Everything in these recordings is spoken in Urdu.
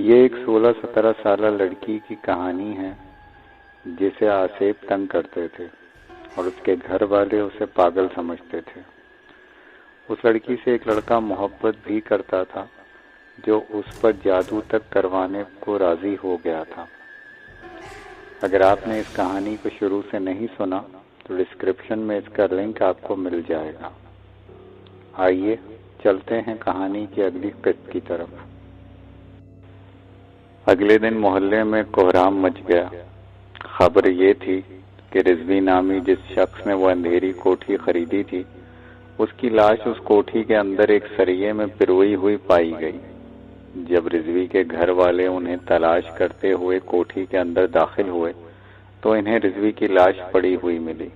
یہ ایک 16-17 سالہ لڑکی کی کہانی ہے جسے آصف تنگ کرتے تھے اور اس کے گھر والے اسے پاگل سمجھتے تھے۔ اس لڑکی سے ایک لڑکا محبت بھی کرتا تھا جو اس پر جادو تک کروانے کو راضی ہو گیا تھا۔ اگر آپ نے اس کہانی کو شروع سے نہیں سنا تو ڈسکرپشن میں اس کا لنک آپ کو مل جائے گا۔ آئیے چلتے ہیں کہانی کی اگلی قسط کی طرف۔ اگلے دن محلے میں کوہرام مچ گیا۔ خبر یہ تھی کہ رضوی نامی جس شخص نے وہ اندھیری کوٹھی خریدی تھی، اس کی لاش اس کوٹھی کے اندر ایک سریے میں پروئی ہوئی پائی گئی۔ جب رضوی کے گھر والے انہیں تلاش کرتے ہوئے کوٹھی کے اندر داخل ہوئے تو انہیں رضوی کی لاش پڑی ہوئی ملی۔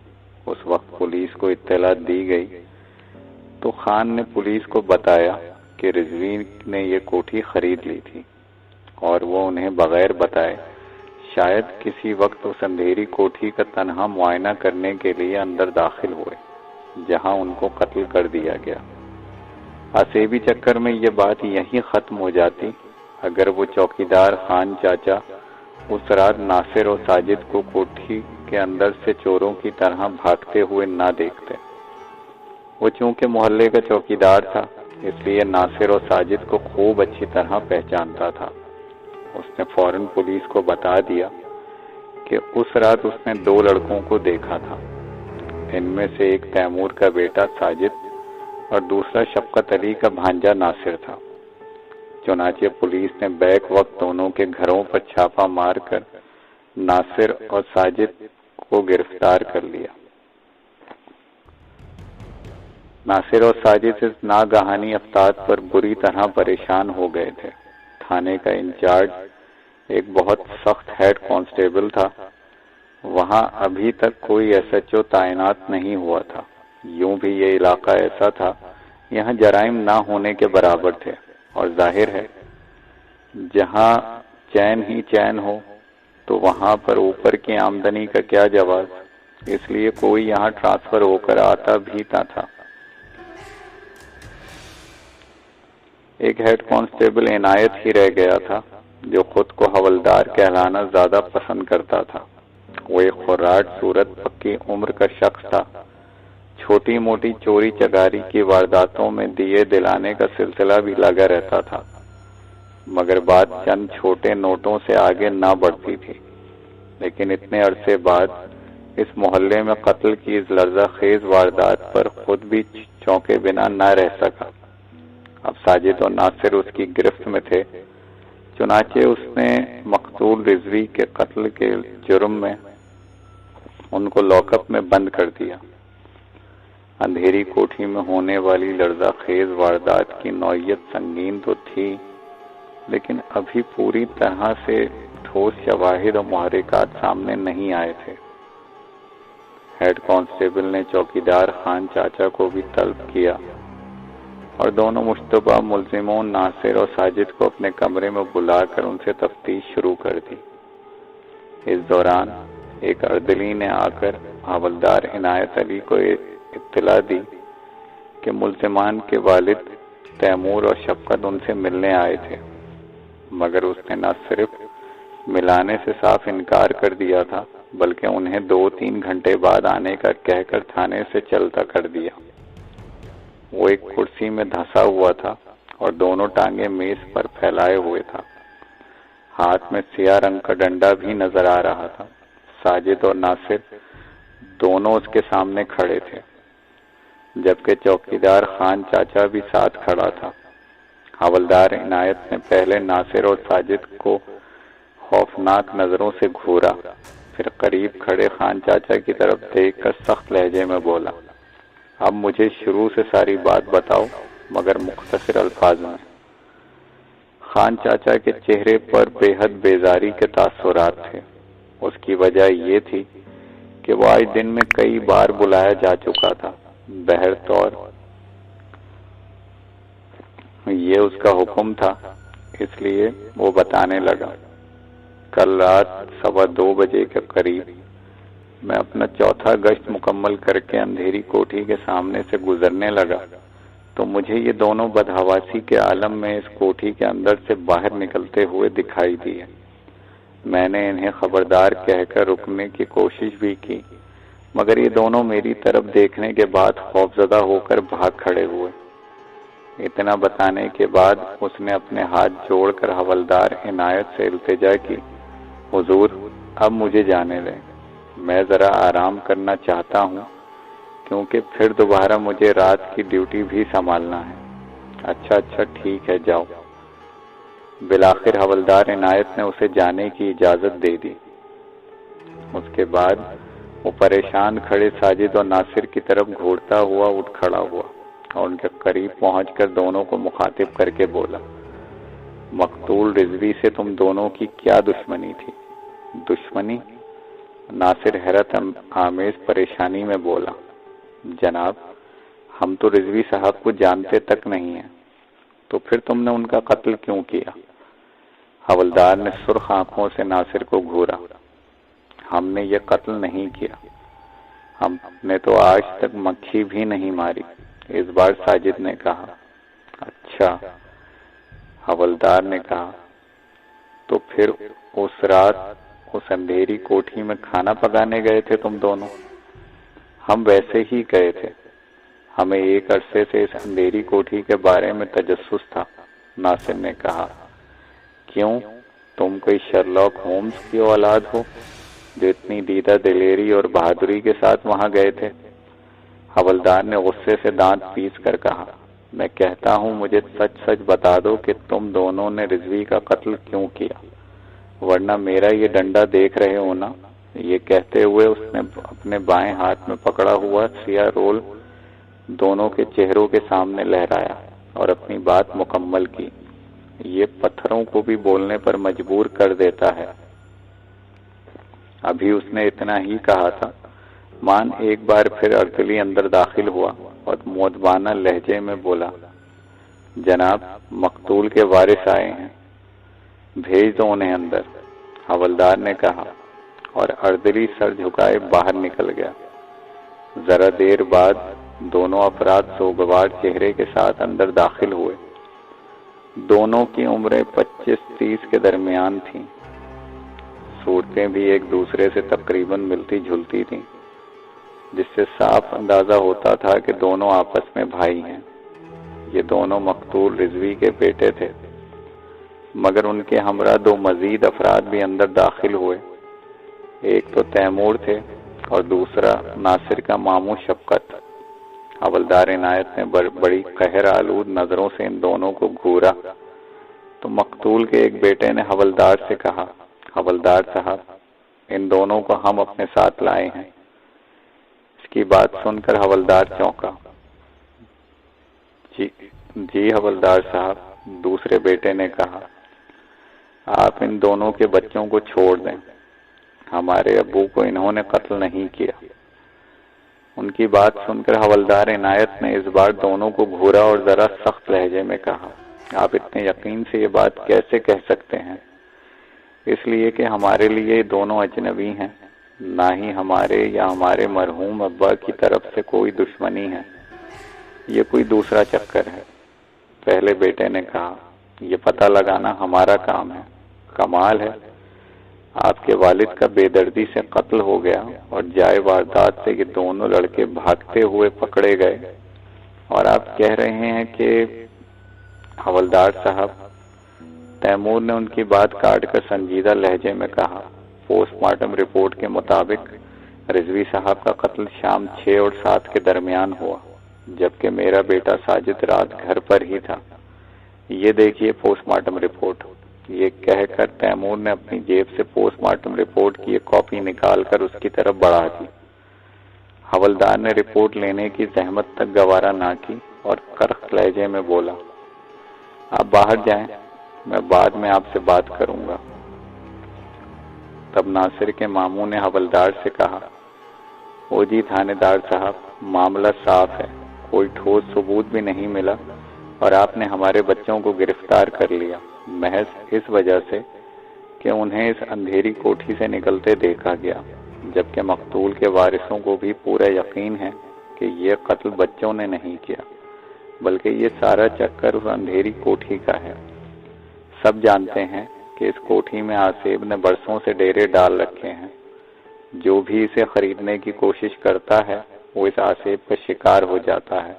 اس وقت پولیس کو اطلاع دی گئی تو خان نے پولیس کو بتایا کہ رضوی نے یہ کوٹھی خرید لی تھی اور وہ انہیں بغیر بتائے شاید کسی وقت اس اندھیری کوٹھی کا تنہا معائنہ کرنے کے لیے اندر داخل ہوئے، جہاں ان کو قتل کر دیا گیا۔ آصیبی چکر میں یہ بات یہی ختم ہو جاتی اگر وہ چوکیدار خان چاچا اس رات ناصر اور ساجد کو کوٹھی کے اندر سے چوروں کی طرح بھاگتے ہوئے نہ دیکھتے۔ وہ چونکہ محلے کا چوکیدار تھا اس لیے ناصر اور ساجد کو خوب اچھی طرح پہچانتا تھا۔ اس نے فوراً پولیس کو بتا دیا کہ اس رات اس نے 2 لڑکوں کو دیکھا تھا۔ ان میں سے ایک تیمور کا بیٹا ساجد اور دوسرا شفقت علی کا بھانجا ناصر تھا۔ چنانچہ پولیس نے بیک وقت دونوں کے گھروں پر چھاپا مار کر ناصر اور ساجد کو گرفتار کر لیا۔ ناصر اور ساجد اس ناگہانی افتاد پر بری طرح پریشان ہو گئے تھے۔ تھانے کا انچارج ایک بہت سخت ہیڈ کانسٹیبل تھا۔ وہاں ابھی تک کوئی SHO تعینات نہیں ہوا تھا۔ یوں بھی یہ علاقہ ایسا تھا یہاں جرائم نہ ہونے کے برابر تھے، اور ظاہر ہے جہاں چین ہی چین ہو تو وہاں پر اوپر کی آمدنی کا کیا جواز، اس لیے کوئی یہاں ٹرانسفر ہو کر آتا بھی نہ تھا۔ ایک ہیڈ کانسٹیبل عنایت ہی رہ گیا تھا جو خود کو حوالدار کہلانا زیادہ پسند کرتا تھا۔ وہ ایک خراٹ صورت پکی عمر کا شخص تھا۔ چھوٹی موٹی چوری چکاری کی وارداتوں میں دیے دلانے کا سلسلہ بھی لگا رہتا تھا، مگر بات چند چھوٹے نوٹوں سے آگے نہ بڑھتی تھی۔ لیکن اتنے عرصے بعد اس محلے میں قتل کی اس لرزہ خیز واردات پر خود بھی چونکے بنا نہ رہ سکا۔ اب ساجد اور ناصر اس کی گرفت میں تھے، چنانچہ اس نے مقتول رضوی کے قتل کے جرم میں ان کو لاک اپ میں بند کر دیا۔ اندھیری کوٹھی میں ہونے والی لرزہ خیز واردات کی نوعیت سنگین تو تھی، لیکن ابھی پوری طرح سے ٹھوس شواہد اور محرکات سامنے نہیں آئے تھے۔ ہیڈ کانسٹیبل نے چوکیدار خان چاچا کو بھی طلب کیا اور دونوں مشتبہ ملزموں ناصر اور ساجد کو اپنے کمرے میں بلا کر ان سے تفتیش شروع کر دی۔ اس دوران ایک اردلی نے آ کر حوالدار عنایت علی کو اطلاع دی کہ ملزمان کے والد تیمور اور شفقت ان سے ملنے آئے تھے، مگر اس نے نہ صرف ملانے سے صاف انکار کر دیا تھا بلکہ انہیں 2-3 گھنٹے بعد آنے کا کہہ کر تھانے سے چلتا کر دیا۔ وہ ایک کرسی میں دھسا ہوا تھا اور دونوں ٹانگیں میز پر پھیلائے ہوئے تھا۔ ہاتھ میں سیاہ رنگ کا ڈنڈا بھی نظر آ رہا تھا۔ ساجد اور ناصر دونوں اس کے سامنے کھڑے تھے، جبکہ چوکیدار خان چاچا بھی ساتھ کھڑا تھا۔ حوالدار عنایت نے پہلے ناصر اور ساجد کو خوفناک نظروں سے گھورا، پھر قریب کھڑے خان چاچا کی طرف دیکھ کر سخت لہجے میں بولا، اب مجھے شروع سے ساری بات بتاؤ مگر مختصر الفاظ میں۔ خان چاچا کے چہرے پر بے حد بیزاری کے تاثرات تھے۔ اس کی وجہ یہ تھی کہ وہ آج دن میں کئی بار بلایا جا چکا تھا۔ بہر طور یہ اس کا حکم تھا، اس لیے وہ بتانے لگا، کل رات 2:15 بجے کے قریب میں اپنا چوتھا گشت مکمل کر کے اندھیری کوٹھی کے سامنے سے گزرنے لگا تو مجھے یہ دونوں بدحواسی کے عالم میں اس کوٹھی کے اندر سے باہر نکلتے ہوئے دکھائی دیے۔ میں نے انہیں خبردار کہہ کر رکنے کی کوشش بھی کی، مگر یہ دونوں میری طرف دیکھنے کے بعد خوفزدہ ہو کر بھاگ کھڑے ہوئے۔ اتنا بتانے کے بعد اس نے اپنے ہاتھ جوڑ کر حوالدار عنایت سے التجا کی، حضور اب مجھے جانے دیں، میں ذرا آرام کرنا چاہتا ہوں، کیونکہ پھر دوبارہ مجھے رات کی ڈیوٹی بھی سنبھالنا ہے۔ اچھا ٹھیک ہے، جاؤ۔ بالآخر حوالدار عنایت نے اسے جانے کی اجازت دے دی۔ اس کے بعد وہ پریشان کھڑے ساجد اور ناصر کی طرف گھورتا ہوا اٹھ کھڑا ہوا اور ان کے قریب پہنچ کر دونوں کو مخاطب کر کے بولا، مقتول رضوی سے تم دونوں کی کیا دشمنی تھی؟ دشمنی؟ ناصر حیرت آمیز پریشانی میں بولا، جناب ہم تو رضوی صاحب کو جانتے تک نہیں ہیں، تو پھر تم نے ان کا قتل کیوں کیا؟ حوالدار نے سرخ آنکھوں سے ناصر کو گھورا، ہم نے یہ قتل نہیں کیا، ہم نے تو آج تک مکھی بھی نہیں ماری، اس بار ساجد نے کہا۔ اچھا، حوالدار نے کہا، تو پھر اس رات اس اندھیری کوٹھی میں کھانا پکانے گئے تھے تم دونوں؟ ہم ویسے ہی گئے تھے، ہمیں ایک عرصے سے اس اندھیری کوٹھی کے بارے میں تجسس تھا، ناصر نے کہا۔ کیوں، تم کوئی شرلاک ہومز کی اولاد ہو جو اتنی دیدہ دلیری اور بہادری کے ساتھ وہاں گئے تھے؟ حوالدار نے غصے سے دانت پیس کر کہا، میں کہتا ہوں مجھے سچ سچ بتا دو کہ تم دونوں نے رضوی کا قتل کیوں کیا، ورنہ میرا یہ ڈنڈا دیکھ رہے ہو نا۔ یہ کہتے ہوئے اس نے اپنے بائیں ہاتھ میں پکڑا ہوا سیاہ رول دونوں کے چہروں کے سامنے لہرایا اور اپنی بات مکمل کی، یہ پتھروں کو بھی بولنے پر مجبور کر دیتا ہے۔ ابھی اس نے اتنا ہی کہا تھا، مان ایک بار پھر اردلی اندر داخل ہوا اور مؤدبانہ لہجے میں بولا، جناب مقتول کے وارث آئے ہیں، بھیج دو انہیں اندر، حوالدار نے کہا، اور اردلی سر جھکائے باہر نکل گیا۔ ذرا دیر بعد دونوں افراد سوگوار چہرے کے ساتھ اندر داخل ہوئے۔ دونوں کی عمریں 25-30 کے درمیان تھیں، صورتیں بھی ایک دوسرے سے تقریباً ملتی جھلتی تھیں، جس سے صاف اندازہ ہوتا تھا کہ دونوں آپس میں بھائی ہیں۔ یہ دونوں مقتول رضوی کے بیٹے تھے، مگر ان کے ہمراہ دو مزید افراد بھی اندر داخل ہوئے، ایک تو تیمور تھے اور دوسرا ناصر کا ماموں شفقت۔ حوالدار عنایت نے بڑی قہر آلود نظروں سے ان دونوں کو گھورا تو مقتول کے ایک بیٹے نے حوالدار سے کہا، حوالدار صاحب ان دونوں کو ہم اپنے ساتھ لائے ہیں۔ اس کی بات سن کر حوالدار چونکا۔ جی حوالدار صاحب، دوسرے بیٹے نے کہا، آپ ان دونوں کے بچوں کو چھوڑ دیں، ہمارے ابو کو انہوں نے قتل نہیں کیا۔ ان کی بات سن کر حوالدار عنایت نے اس بار دونوں کو گھورا اور ذرا سخت لہجے میں کہا، آپ اتنے یقین سے یہ بات کیسے کہہ سکتے ہیں؟ اس لیے کہ ہمارے لیے یہ دونوں اجنبی ہیں، نہ ہی ہمارے یا ہمارے مرحوم ابا کی طرف سے کوئی دشمنی ہے، یہ کوئی دوسرا چکر ہے۔ پہلے بیٹے نے کہا، یہ پتہ لگانا ہمارا کام ہے۔ کمال ہے، آپ کے والد کا بے دردی سے قتل ہو گیا اور جائے واردات سے یہ دونوں لڑکے بھاگتے ہوئے پکڑے گئے، اور آپ کہہ رہے ہیں کہ… حوالدار صاحب، تیمور نے ان کی بات کاٹ کر سنجیدہ لہجے میں کہا، پوسٹ مارٹم رپورٹ کے مطابق رضوی صاحب کا قتل شام 6 اور 7 کے درمیان ہوا، جبکہ میرا بیٹا ساجد رات گھر پر ہی تھا۔ یہ دیکھیے پوسٹ مارٹم رپورٹ۔ یہ کہہ کر تیمور نے اپنی جیب سے پوسٹ مارٹم رپورٹ کی ایک کاپی نکال کر اس کی طرف بڑھا دی۔ حوالدار نے رپورٹ لینے کی زحمت تک گوارا نہ کی اور کرخ لہجے میں بولا، آپ باہر جائیں، میں بعد میں آپ سے بات کروں گا۔ تب ناصر کے ماموں نے حوالدار سے کہا، او جی تھانے دار صاحب، معاملہ صاف ہے، کوئی ٹھوس ثبوت بھی نہیں ملا اور آپ نے ہمارے بچوں کو گرفتار کر لیا محض اس وجہ سے کہ انہیں اس اندھیری کوٹھی سے نکلتے دیکھا گیا، جبکہ مقتول کے وارثوں کو بھی پورا یقین ہے کہ یہ قتل بچوں نے نہیں کیا۔ بلکہ یہ سارا چکر اس اندھیری کوٹھی کا ہے۔ سب جانتے ہیں کہ اس کوٹھی میں آصف نے برسوں سے ڈیرے ڈال رکھے ہیں۔ جو بھی اسے خریدنے کی کوشش کرتا ہے وہ اس آصف کا شکار ہو جاتا ہے۔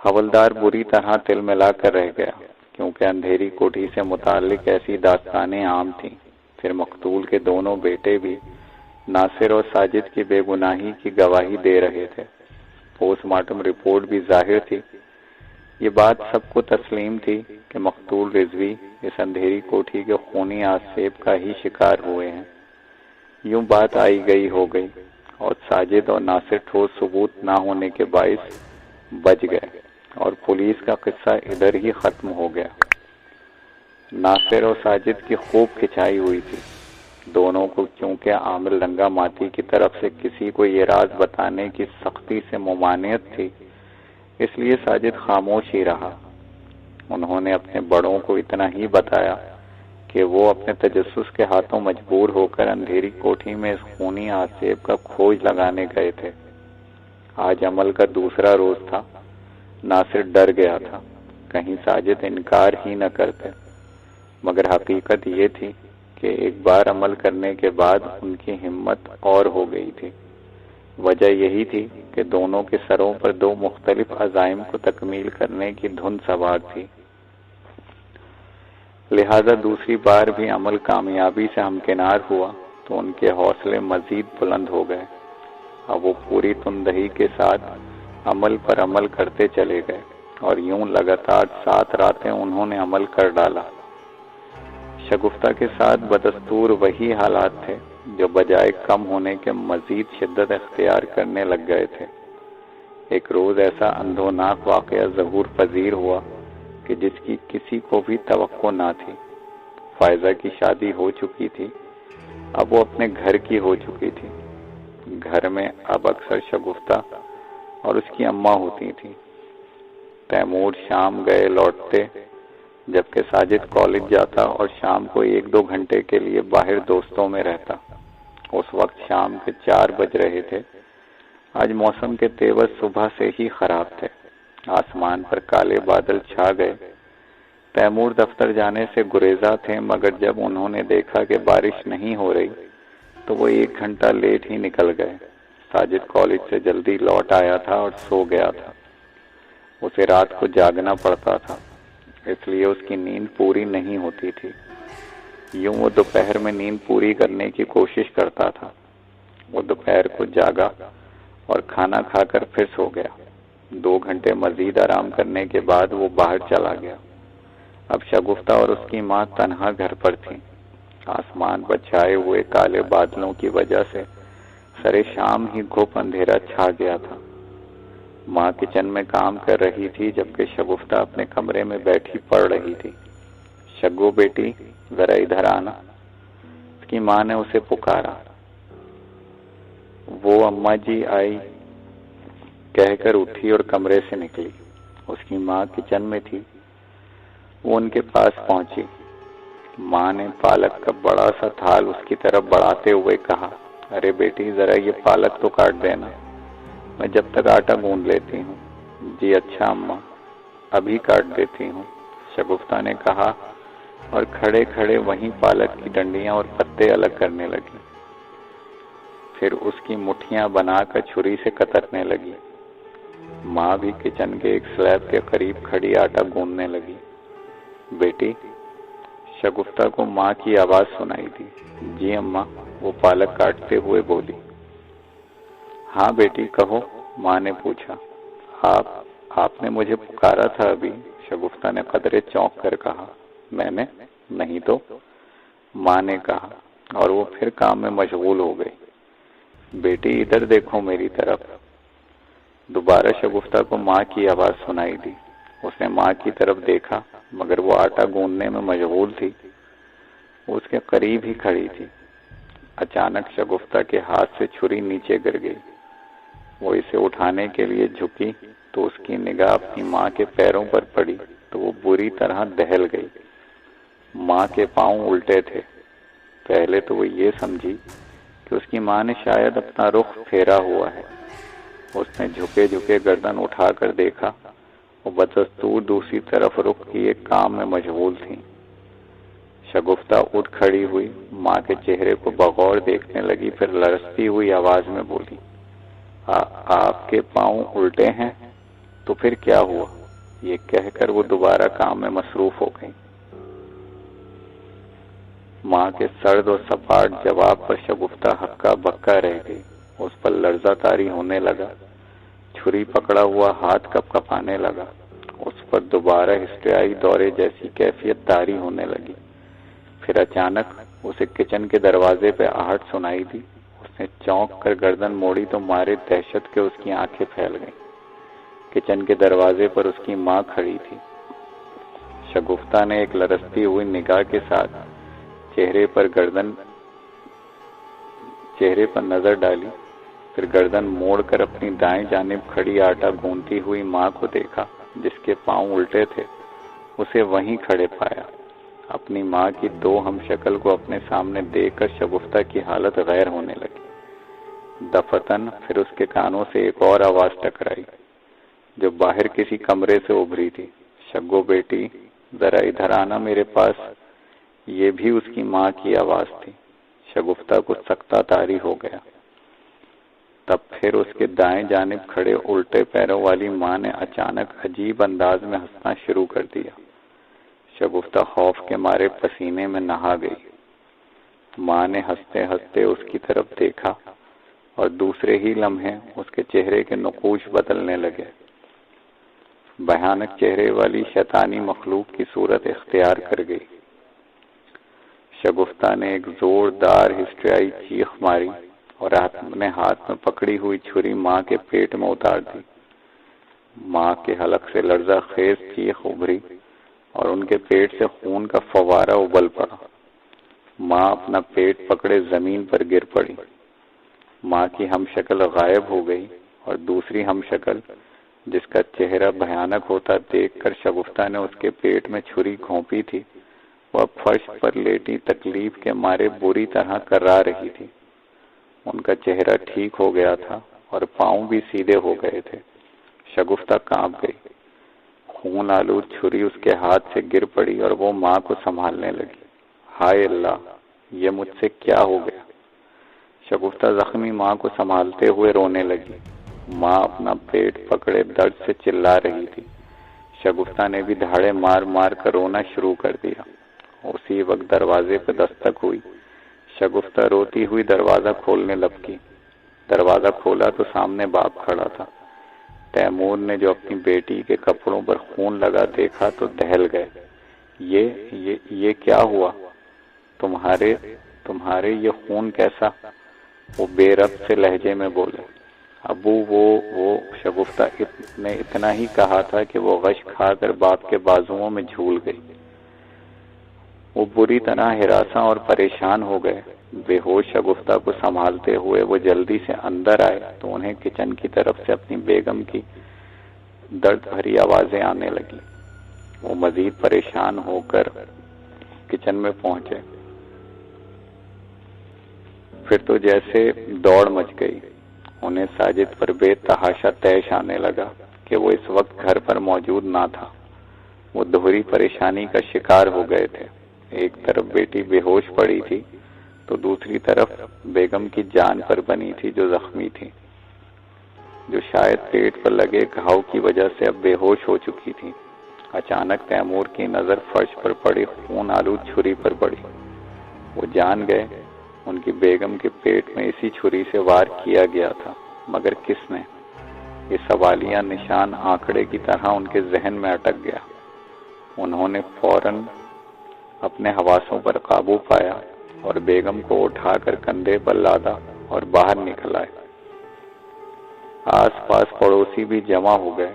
حوالدار بری طرح تل ملا کر رہ گیا، کیونکہ اندھیری کوٹھی سے متعلق ایسی داستانیں عام تھیں۔ پھر مقتول کے دونوں بیٹے بھی ناصر اور ساجد کی بے گناہی کی گواہی دے رہے تھے۔ پوسٹ مارٹم رپورٹ بھی ظاہر تھی۔ یہ بات سب کو تسلیم تھی کہ مقتول رضوی اس اندھیری کوٹھی کے خونی آصف کا ہی شکار ہوئے ہیں۔ یوں بات آئی گئی ہو گئی اور ساجد اور ناصر ٹھوس ثبوت نہ ہونے کے باعث بچ گئے اور پولیس کا قصہ ادھر ہی ختم ہو گیا۔ ناصر اور ساجد کی خوب کھچائی ہوئی تھی۔ دونوں کو کیونکہ عامر رنگا ماتی کی طرف سے کسی کو یہ راز بتانے کی سختی سے ممانعت تھی، اس لیے ساجد خاموش ہی رہا۔ انہوں نے اپنے بڑوں کو اتنا ہی بتایا کہ وہ اپنے تجسس کے ہاتھوں مجبور ہو کر اندھیری کوٹھی میں اس خونی آصف کا کھوج لگانے گئے تھے۔ آج عمل کا دوسرا روز تھا۔ ناصر ڈر گیا تھا کہیں ساجد انکار ہی نہ کرتے، مگر حقیقت یہ تھی کہ ایک بار عمل کرنے کے بعد ان کی ہمت اور ہو گئی تھی۔ وجہ یہی تھی کہ دونوں کے سروں پر دو مختلف عزائم کو تکمیل کرنے کی دھن سوار تھی، لہذا دوسری بار بھی عمل کامیابی سے ہمکنار ہوا تو ان کے حوصلے مزید بلند ہو گئے۔ اب وہ پوری تندہی کے ساتھ عمل پر عمل کرتے چلے گئے اور یوں لگاتار 7 راتیں انہوں نے عمل کر ڈالا۔ شگفتہ کے ساتھ بدستور وہی حالات تھے جو بجائے کم ہونے کے مزید شدت اختیار کرنے لگ گئے تھے۔ ایک روز ایسا اندھوناک واقعہ ظہور پذیر ہوا کہ جس کی کسی کو بھی توقع نہ تھی۔ فائزہ کی شادی ہو چکی تھی، اب وہ اپنے گھر کی ہو چکی تھی۔ گھر میں اب اکثر شگفتہ اور اس کی اماں ہوتی تھی۔ تیمور شام گئے لوٹتے، جبکہ ساجد کالج جاتا اور شام کو 1-2 گھنٹے کے لیے باہر دوستوں میں رہتا۔ اس وقت شام کے 4 بج رہے تھے۔ آج موسم کے تیور صبح سے ہی خراب تھے۔ آسمان پر کالے بادل چھا گئے۔ تیمور دفتر جانے سے گریزاں تھے، مگر جب انہوں نے دیکھا کہ بارش نہیں ہو رہی تو وہ 1 گھنٹہ لیٹ ہی نکل گئے۔ ساجد کالج سے جلدی لوٹ آیا تھا اور سو گیا تھا۔ اسے رات کو جاگنا پڑتا تھا، اس لیے اس کی نیند پوری نہیں ہوتی تھی۔ یوں وہ دوپہر میں نیند پوری کرنے کی کوشش کرتا تھا۔ وہ دوپہر کو جاگا اور کھانا کھا کر پھر سو گیا۔ 2 گھنٹے مزید آرام کرنے کے بعد وہ باہر چلا گیا۔ اب شگفتہ اور اس کی ماں تنہا گھر پر تھیں۔ آسمان پر چھائے ہوئے کالے بادلوں کی وجہ سے سرے شام ہی گھپ اندھیرا چھا گیا تھا۔ ماں کچن میں کام کر رہی تھی، جبکہ شگفتہ اپنے کمرے میں بیٹھی پڑھ رہی تھی۔ شگو بیٹی ذرا ادھر آنا، اس کی ماں نے اسے پکارا۔ وہ اماں جی آئی کہہ کر اٹھی اور کمرے سے نکلی۔ اس کی ماں کچن میں تھی۔ وہ ان کے پاس پہنچی۔ ماں نے پالک کا بڑا سا تھال اس کی طرف بڑھاتے ہوئے کہا، ارے بیٹی ذرا یہ پالک تو کاٹ دینا، میں جب تک آٹا گوندھ لیتی ہوں۔ جی اچھا اماں، ابھی کاٹ دیتی ہوں، شگفتہ نے کہا اور کھڑے کھڑے وہیں پالک کی ڈنڈیاں اور پتے الگ کرنے لگی۔ پھر اس کی مٹھیاں بنا کر چھری سے کترنے لگی۔ ماں بھی کچن کے ایک سلیب کے قریب کھڑی آٹا گوندنے لگی۔ بیٹی، شگفتہ کو ماں کی آواز سنائی دی۔ جی اماں، وہ پالک کاٹتے ہوئے بولی۔ ہاں بیٹی کہو، ماں نے پوچھا۔ آپ نے مجھے پکارا تھا ابھی، شگفتہ نے قدرے چونک کر کہا۔ میں نے؟ نہیں تو، ماں نے کہا، اور وہ پھر کام میں مشغول ہو گئی۔ بیٹی ادھر دیکھو میری طرف۔ دوبارہ شگفتہ کو ماں کی آواز سنائی دی۔ اس نے ماں کی طرف دیکھا، مگر وہ آٹا گوندنے میں مشغول تھی۔ وہ اس کے قریب ہی کھڑی تھی۔ اچانک شگفتہ کے ہاتھ سے چھری نیچے گر گئی۔ وہ اسے اٹھانے کے لیے جھکی تو اس کی نگاہ اپنی ماں کے پیروں پر پڑی تو وہ بری طرح دہل گئی۔ ماں کے پاؤں الٹے تھے۔ پہلے تو وہ یہ سمجھی کہ اس کی ماں نے شاید اپنا رخ پھیرا ہوا ہے۔ اس نے جھکے جھکے گردن اٹھا کر دیکھا وہ بدستور دوسری طرف رخ کیے کام میں مشغول تھیں۔ شگفتہ اٹھ کھڑی ہوئی، ماں کے چہرے کو بغور دیکھنے لگی، پھر لرزتی ہوئی آواز میں بولی، آپ کے پاؤں الٹے ہیں؟ تو پھر کیا ہوا؟ یہ کہہ کر وہ دوبارہ کام میں مصروف ہو گئی۔ ماں کے سرد اور سپاٹ جواب پر شگفتہ ہکا بکا رہ گئی۔ اس پر لرزہ طاری ہونے لگا، چھری پکڑا ہوا ہاتھ کپ کپانے لگا۔ اس پر دوبارہ ہسٹریائی دورے جیسی کیفیت طاری ہونے لگی۔ پھر اچانک اسے کچن کے دروازے پہ آہٹ سنائی دی۔ اس نے چونک کر گردن موڑی تو مارے دہشت کے اس کی آنکھیں پھیل گئیں۔ کچن کے دروازے پر اس کی ماں کھڑی تھی۔ شگفتہ نے ایک لرزتی ہوئی نگاہ کے ساتھ چہرے پر نظر ڈالی، پھر گردن موڑ کر اپنی دائیں جانب کھڑی آٹا گونتی ہوئی ماں کو دیکھا، جس کے پاؤں الٹے تھے۔ اسے وہیں کھڑے پایا۔ اپنی ماں کی دو ہم شکل کو اپنے سامنے دیکھ کر شگفتہ کی حالت غیر ہونے لگی۔ دفتن پھر اس کے کانوں سے ایک اور آواز ٹکرائی، جو باہر کسی کمرے سے ابھری تھی۔ شگو بیٹی، ذرا ادھر آنا میرے پاس۔ یہ بھی اس کی ماں کی آواز تھی۔ شگفتہ کو سکتہ طاری ہو گیا۔ تب پھر اس کے دائیں جانب کھڑے الٹے پیروں والی ماں نے اچانک عجیب انداز میں ہنسنا شروع کر دیا۔ شگفتہ خوف کے مارے پسینے میں نہا گئی۔ ماں نے ہنستے ہنستے اس کی طرف دیکھا اور دوسرے ہی لمحے اس کے چہرے کے نقوش بدلنے لگے۔ بھیانک چہرے والی شیطانی مخلوق کی صورت اختیار کر گئی۔ شگفتہ نے ایک زوردار ہسٹریائی چیخ ماری اور اپنے ہاتھ میں پکڑی ہوئی چھری ماں کے پیٹ میں اتار دی۔ ماں کے حلق سے لرزہ خیز چیخ ابھری اور ان کے پیٹ سے خون کا فوارہ ابل پڑا۔ ماں اپنا پیٹ پکڑے زمین پر گر پڑی۔ ماں کی ہم شکل غائب ہو گئی اور دوسری ہم شکل، جس کا چہرہ بھیانک ہوتا دیکھ کر شگفتہ نے اس کے پیٹ میں چھری گھونپی تھی، وہ اب فرش پر لیٹی تکلیف کے مارے بری طرح کرا رہی تھی۔ ان کا چہرہ ٹھیک ہو گیا تھا اور پاؤں بھی سیدھے ہو گئے تھے۔ شگفتہ کانپ گئی۔ خون آلود چھری اس کے ہاتھ سے گر پڑی اور وہ ماں کو سنبھالنے لگی۔ ہائے اللہ، یہ مجھ سے کیا ہو گیا؟ شگفتہ زخمی ماں کو سنبھالتے ہوئے رونے لگی۔ ماں اپنا پیٹ پکڑے درد سے چلا رہی تھی۔ شگفتہ نے بھی دھاڑے مار مار کر رونا شروع کر دیا۔ اسی وقت دروازے پہ دستک ہوئی۔ شگفتہ روتی ہوئی دروازہ کھولنے لپکی۔ دروازہ کھولا تو سامنے باپ کھڑا تھا۔ تیمور نے جو اپنی بیٹی کے کپڑوں پر خون لگا دیکھا تو دہل گئے۔ یہ کیا ہوا؟ تمہارے یہ خون کیسا؟ وہ بے ربط سے لہجے میں بولے۔ ابو وہ شگفتہ نے اتنا ہی کہا تھا کہ وہ غش کھا کر باپ کے بازوؤں میں جھول گئی۔ وہ بری طرح ہراساں اور پریشان ہو گئے۔ بے ہوش شگفتہ کو سنبھالتے ہوئے وہ جلدی سے اندر آئے تو انہیں کچن کی طرف سے اپنی بیگم کی درد بھری آوازیں آنے لگی۔ وہ مزید پریشان ہو کر کچن میں پہنچے۔ پھر تو جیسے دوڑ مچ گئی۔ انہیں ساجد پر بے تحاشا طیش آنے لگا کہ وہ اس وقت گھر پر موجود نہ تھا۔ وہ دوہری پریشانی کا شکار ہو گئے تھے۔ ایک طرف بیٹی بے ہوش پڑی تھی تو دوسری طرف بیگم کی جان پر بنی تھی، جو زخمی تھی، جو شاید پیٹ پر لگے گھاؤ کی وجہ سے اب بے ہوش ہو چکی تھی۔ اچانک تیمور کی نظر فرش پر پڑی خون آلود چھری پر پڑی۔ وہ جان گئے ان کی بیگم کے پیٹ میں اسی چھری سے وار کیا گیا تھا، مگر کس نے؟ یہ سوالیہ نشان آنکڑے کی طرح ان کے ذہن میں اٹک گیا۔ انہوں نے فوراً اپنے حواسوں پر قابو پایا اور بیگم کو اٹھا کر کندھے پر لادا اور باہر نکل آئے۔ آس پاس پڑوسی بھی جمع ہو گئے۔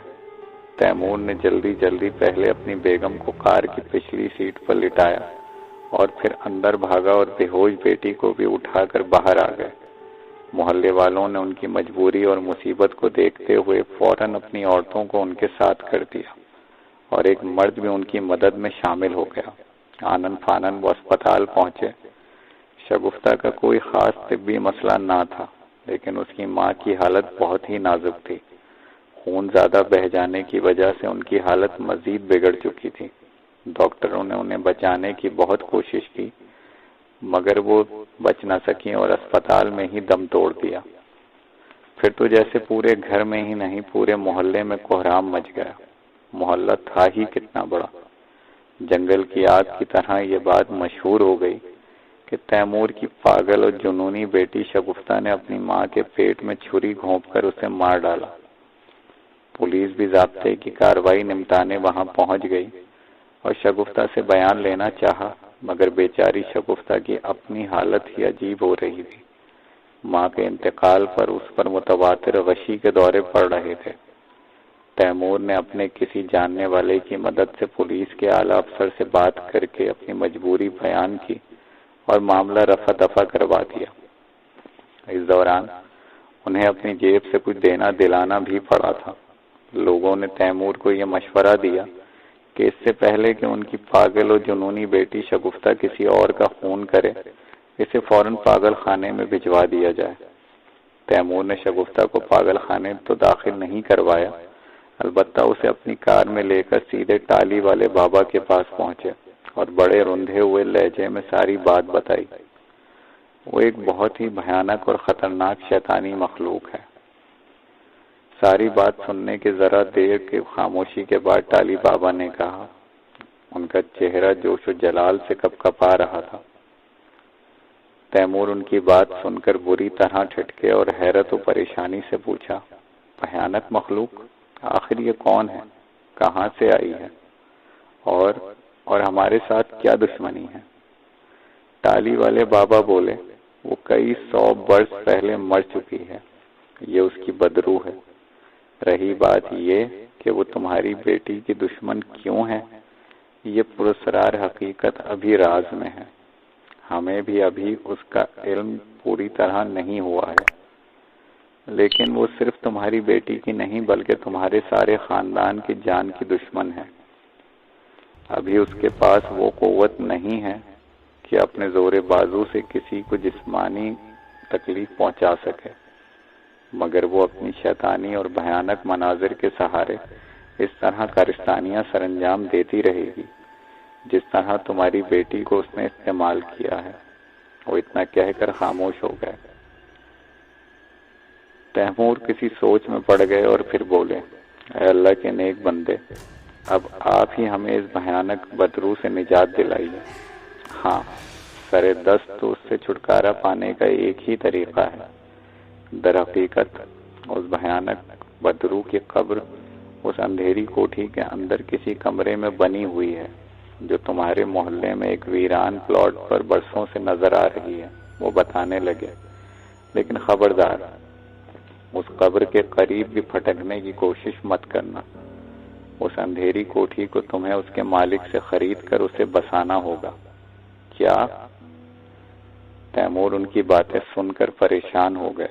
تیمور نے جلدی پہلے اپنی بیگم کو کار کی پچھلی سیٹ پر لٹایا اور پھر اندر بھاگا اور بے ہوش بیٹی کو بھی اٹھا کر باہر آ گئے۔ محلے والوں نے ان کی مجبوری اور مصیبت کو دیکھتے ہوئے فوراً اپنی عورتوں کو ان کے ساتھ کر دیا اور ایک مرد بھی ان کی مدد میں شامل ہو گیا۔ آنن فانن وہ اسپتال پہنچے۔ شگفتہ کا کوئی خاص طبی مسئلہ نہ تھا، لیکن اس کی ماں کی حالت بہت ہی نازک تھی۔ خون زیادہ بہہ جانے کی وجہ سے ان کی حالت مزید بگڑ چکی تھی۔ ڈاکٹروں نے انہیں بچانے کی بہت کوشش کی مگر وہ بچ نہ سکیں اور اسپتال میں ہی دم توڑ دیا۔ پھر تو جیسے پورے گھر میں ہی نہیں پورے محلے میں کوہرام مچ گیا۔ محلہ تھا ہی کتنا بڑا، جنگل کی آگ کی طرح یہ بات مشہور ہو گئی کہ تیمور کی پاگل اور جنونی بیٹی شگفتہ نے اپنی ماں کے پیٹ میں چھری گھونپ کر اسے مار ڈالا۔ پولیس بھی ضابطے کی کارروائی نمٹانے وہاں پہنچ گئی اور شگفتہ سے بیان لینا چاہا مگر بیچاری شگفتہ کی اپنی حالت ہی عجیب ہو رہی تھی۔ ماں کے انتقال پر اس پر متواتر غشی کے دورے پڑ رہے تھے۔ تیمور نے اپنے کسی جاننے والے کی مدد سے پولیس کے اعلیٰ افسر سے بات کر کے اپنی مجبوری بیان کی اور معاملہ رفع دفع کروا دیا۔ اس دوران انہیں اپنی جیب سے کچھ دینا دلانا بھی پڑا تھا۔ لوگوں نے تیمور کو یہ مشورہ دیا کہ اس سے پہلے کہ ان کی پاگل اور جنونی بیٹی شگفتہ کسی اور کا خون کرے اسے فوراً پاگل خانے میں بھجوا دیا جائے۔ تیمور نے شگفتہ کو پاگل خانے تو داخل نہیں کروایا، البتہ اسے اپنی کار میں لے کر سیدھے ٹالی والے بابا کے پاس پہنچے اور بڑے رندھے ہوئے لہجے میں ساری بات بتائی۔ وہ ایک بہت ہی بھیانک اور خطرناک شیطانی مخلوق ہے۔ ساری بات سننے کے ذرا دیر کے خاموشی کے بعد ٹالی بابا نے کہا، ان کا چہرہ جوش و جلال سے کپکپا رہا تھا۔ تیمور ان کی بات سن کر بری طرح ٹھٹکے اور حیرت و پریشانی سے پوچھا، بھیانک مخلوق؟ آخر یہ کون ہے؟ کہاں سے آئی ہے؟ اور ہمارے ساتھ کیا دشمنی ہے؟ ٹالی والے بابا بولے، وہ کئی 100 برس پہلے مر چکی ہے، یہ اس کی بدروح ہے۔ رہی بات یہ کہ وہ تمہاری بیٹی کی دشمن کیوں ہے، یہ پراسرار حقیقت ابھی راز میں ہے۔ ہمیں بھی ابھی اس کا علم پوری طرح نہیں ہوا ہے، لیکن وہ صرف تمہاری بیٹی کی نہیں بلکہ تمہارے سارے خاندان کی جان کی دشمن ہے۔ ابھی اس کے پاس وہ قوت نہیں ہے کہ اپنے زور بازو سے کسی کو جسمانی تکلیف پہنچا سکے، مگر وہ اپنی شیطانی اور بھیانک مناظر کے سہارے اس طرح کارستانیاں سر انجام دیتی رہے گی جس طرح تمہاری بیٹی کو اس نے استعمال کیا ہے۔ وہ اتنا کہہ کر خاموش ہو گئے۔ تیمور کسی سوچ میں پڑ گئے اور پھر بولے، اے اللہ کے نیک بندے، اب آپ ہی ہمیں اس بھیانک بدروح سے نجات دلائیے۔ ہاں، سر دست تو اس سے چھٹکارا پانے کا ایک ہی طریقہ ہے۔ در حقیقت اس بھیانک بدروح کی قبر اس اندھیری کوٹھی کے اندر کسی کمرے میں بنی ہوئی ہے جو تمہارے محلے میں ایک ویران پلاٹ پر برسوں سے نظر آ رہی ہے، وہ بتانے لگے۔ لیکن خبردار، اس قبر کے قریب بھی پھٹکنے کی کوشش مت کرنا۔ اس اندھیری کوٹھی کو تمہیں اس کے مالک سے خرید کر اسے بسانا ہوگا۔ کیا؟ تیمور ان کی باتیں سن کر پریشان ہو گئے۔